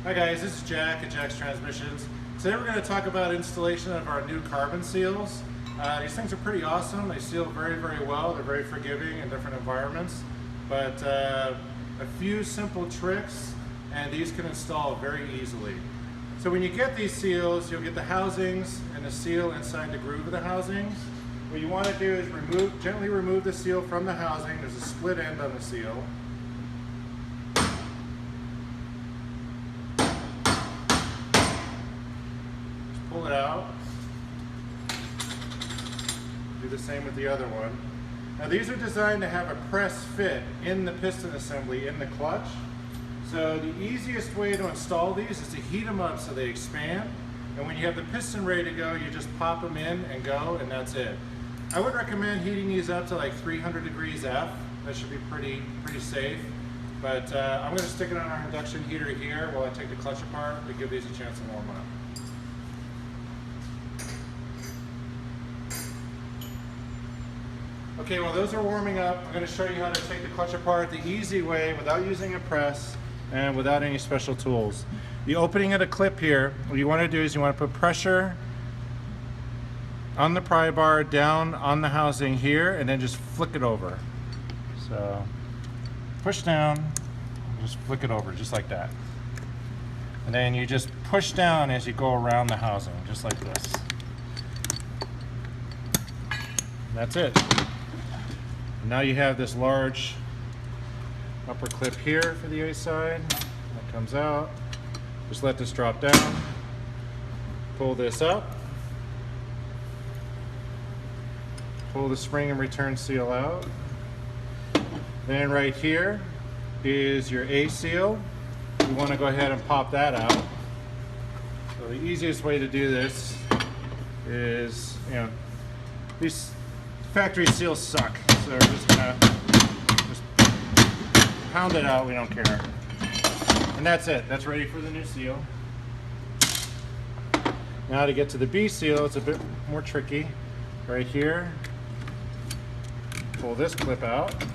Hi guys, this is Jack at Jack's Transmissions. Today we're going to talk about installation of our new carbon seals. These things are pretty awesome. They seal very, very well. They're very forgiving in different environments. But a few simple tricks and these can install very easily. So when you get these seals, you'll get the housings and the seal inside the groove of the housings. What you want to do is gently remove the seal from the housing. There's a split end on the seal. Pull it out. Do the same with the other one. Now these are designed to have a press fit in the piston assembly in the clutch. So the easiest way to install these is to heat them up so they expand. And when you have the piston ready to go, you just pop them in and go, and that's it. I would recommend heating these up to like 300 degrees F. That should be pretty safe. But I'm going to stick it on our induction heater here while I take the clutch apart to give these a chance to warm up. Okay, while those are warming up, I'm going to show you how to take the clutch apart the easy way without using a press and without any special tools. The opening of the clip here, what you want to do is you want to put pressure on the pry bar down on the housing here and then just flick it over. So push down, just flick it over just like that. And then you just push down as you go around the housing, just like this. And that's it. Now you have this large upper clip here for the A side. That comes out. Just let this drop down. Pull this up. Pull the spring and return seal out. Then right here is your A seal. You want to go ahead and pop that out. So the easiest way to do this is, these factory seals suck. So we're just gonna pound it out, we don't care. And that's it, that's ready for the new seal. Now to get to the B seal, it's a bit more tricky. Right here, pull this clip out. There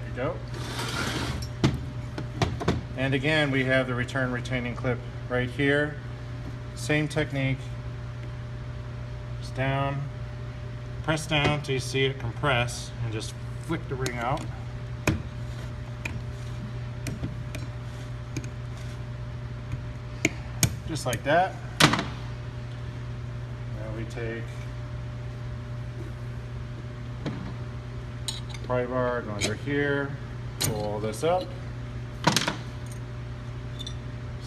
you go. And again, we have the return retaining clip right here. Same technique. Just down, press down till you see it compress, and just flick the ring out. Just like that. Now we take pry bar, go under here, pull this up.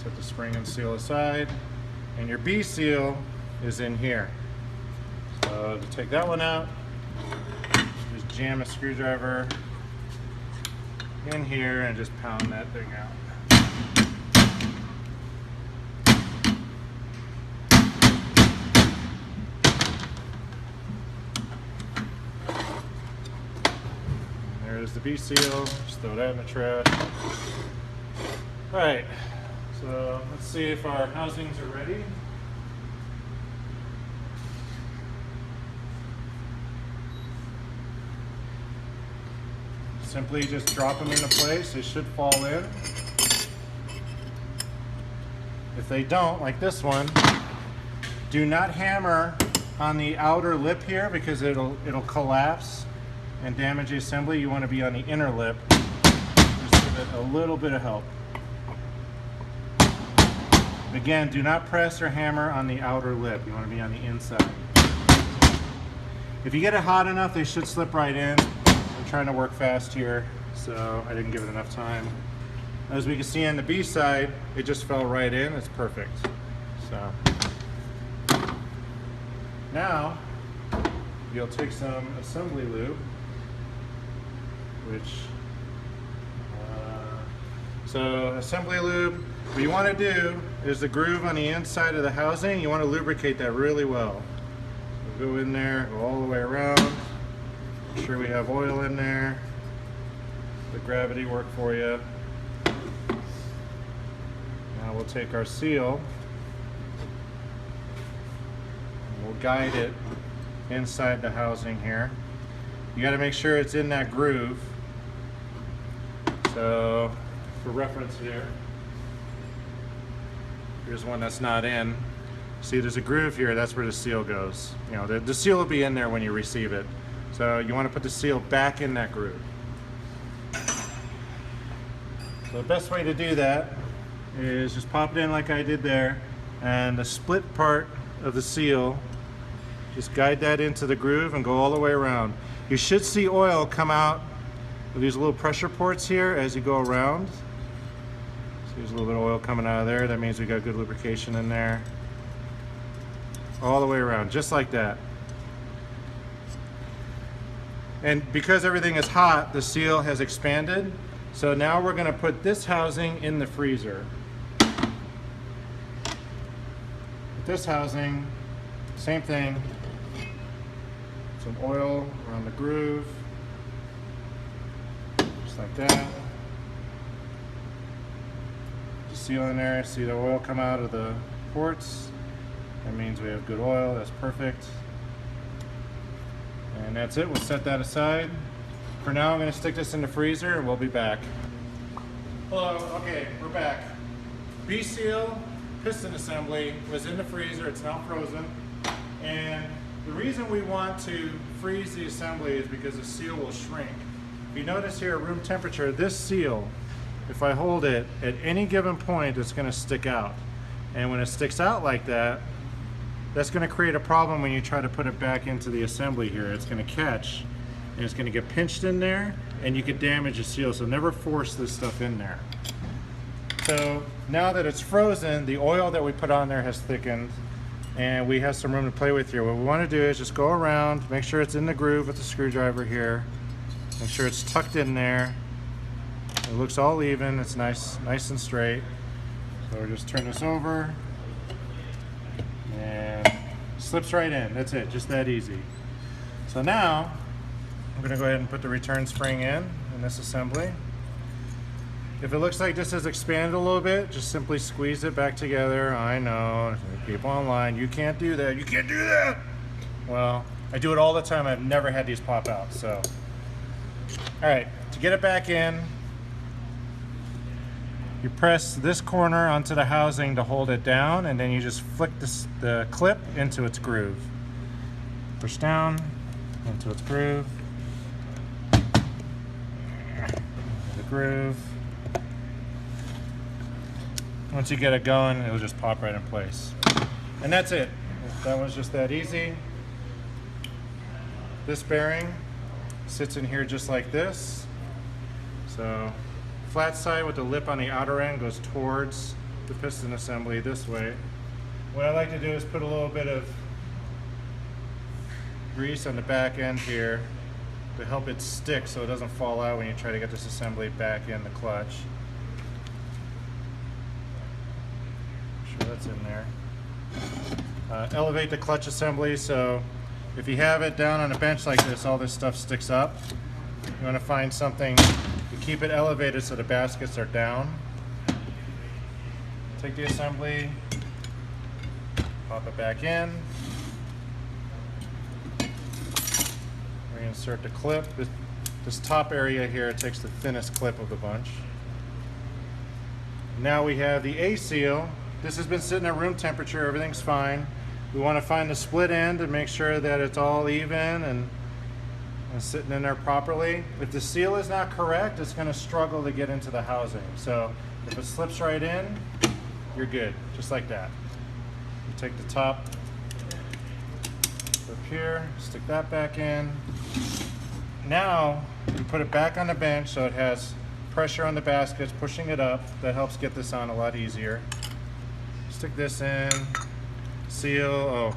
Set the spring and seal aside, and your B seal is in here. So to take that one out, just jam a screwdriver in here and just pound that thing out. There's the B seal, just throw that in the trash. All right. So let's see if our housings are ready. Simply just drop them into place. They should fall in. If they don't, like this one, do not hammer on the outer lip here because it'll collapse and damage the assembly. You want to be on the inner lip. Just give it a little bit of help. Again, do not press or hammer on the outer lip. You want to be on the inside. If you get it hot enough, they should slip right in. I'm trying to work fast here, so I didn't give it enough time. As we can see on the B side, it just fell right in. It's perfect. So now you'll take some assembly lube, so assembly lube, what you want to do is the groove on the inside of the housing, you want to lubricate that really well. So go in there, go all the way around, make sure we have oil in there, the gravity work for you. Now we'll take our seal, and we'll guide it inside the housing here. you got to make sure it's in that groove. So for reference here, here's one that's not in. See, there's a groove here, that's where the seal goes. You know, the seal will be in there when you receive it. So you want to put the seal back in that groove. So the best way to do that is just pop it in like I did there, and the split part of the seal, just guide that into the groove and go all the way around. You should see oil come out of these little pressure ports here as you go around. So there's a little bit of oil coming out of there. That means we got good lubrication in there. All the way around, just like that. And because everything is hot, the seal has expanded. So now we're going to put this housing in the freezer. This housing, same thing. Some oil around the groove, just like that. The seal in there, see the oil come out of the ports. That means we have good oil, that's perfect. And that's it, we'll set that aside. For now, I'm going to stick this in the freezer and we'll be back. Hello, okay, we're back. B-seal piston assembly was in the freezer, it's now frozen. And the reason we want to freeze the assembly is because the seal will shrink. If you notice here at room temperature, this seal, if I hold it at any given point, it's going to stick out. And when it sticks out like that, that's going to create a problem when you try to put it back into the assembly here. It's going to catch and it's going to get pinched in there and you could damage the seal, so never force this stuff in there. So now that it's frozen, the oil that we put on there has thickened and we have some room to play with here. What we want to do is just go around, make sure it's in the groove with the screwdriver here, make sure it's tucked in there. It looks all even, it's nice and straight. So we'll just turn this over and slips right in. That's it, just that easy. So now I'm going to go ahead and put the return spring in this assembly. If it looks like this has expanded a little bit, just simply squeeze it back together. I know, people online, you can't do that, you can't do that. Well, I do it all the time. I've never had these pop out. So, all right, to get it back in, you press this corner onto the housing to hold it down, and then you just flick the clip into its groove. Push down into its groove. The groove. Once you get it going, it'll just pop right in place. And that's it. That was just that easy. This bearing sits in here just like this. So flat side with the lip on the outer end goes towards the piston assembly this way. What I like to do is put a little bit of grease on the back end here to help it stick so it doesn't fall out when you try to get this assembly back in the clutch. Make sure that's in there. Elevate the clutch assembly, so if you have it down on a bench like this, all this stuff sticks up. You want to find something to keep it elevated so the baskets are down. Take the assembly, pop it back in, reinsert the clip. This top area here takes the thinnest clip of the bunch. Now we have the A seal. This has been sitting at room temperature, everything's fine. We want to find the split end and make sure that it's all even and sitting in there properly. If the seal is not correct, it's going to struggle to get into the housing. So if it slips right in, you're good, just like that. You take the top up here, stick that back in. Now you put it back on the bench so it has pressure on the baskets, pushing it up. That helps get this on a lot easier. Stick this in. Seal, oh,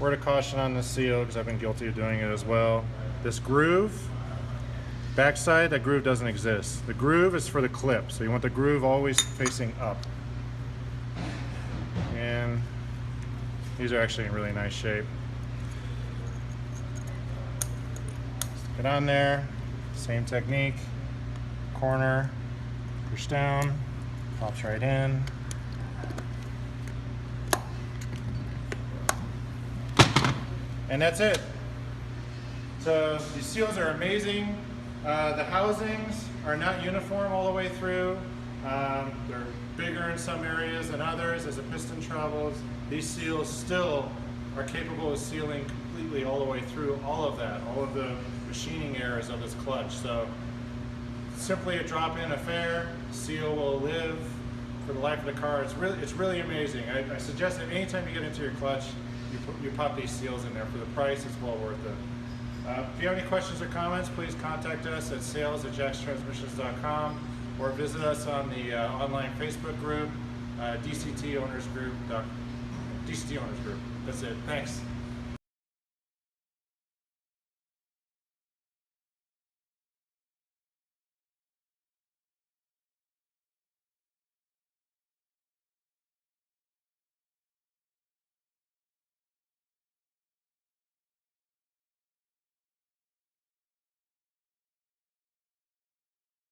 word of caution on the seal because I've been guilty of doing it as well. This groove, backside, that groove doesn't exist. The groove is for the clip, so you want the groove always facing up. And these are actually in really nice shape. Stick it on there, same technique, corner, push down, pops right in. And that's it. So these seals are amazing. The housings are not uniform all the way through. They're bigger in some areas than others as the piston travels. These seals still are capable of sealing completely all the way through all of that, all of the machining errors of this clutch. So simply a drop-in affair. Seal will live for the life of the car. It's really amazing. I suggest that anytime you get into your clutch, you pop these seals in there. For the price, it's well worth it. If you have any questions or comments, please contact us at sales@jackstransmissions.com or visit us on the online Facebook group, DCT Owners Group. DCT Owners Group. That's it. Thanks.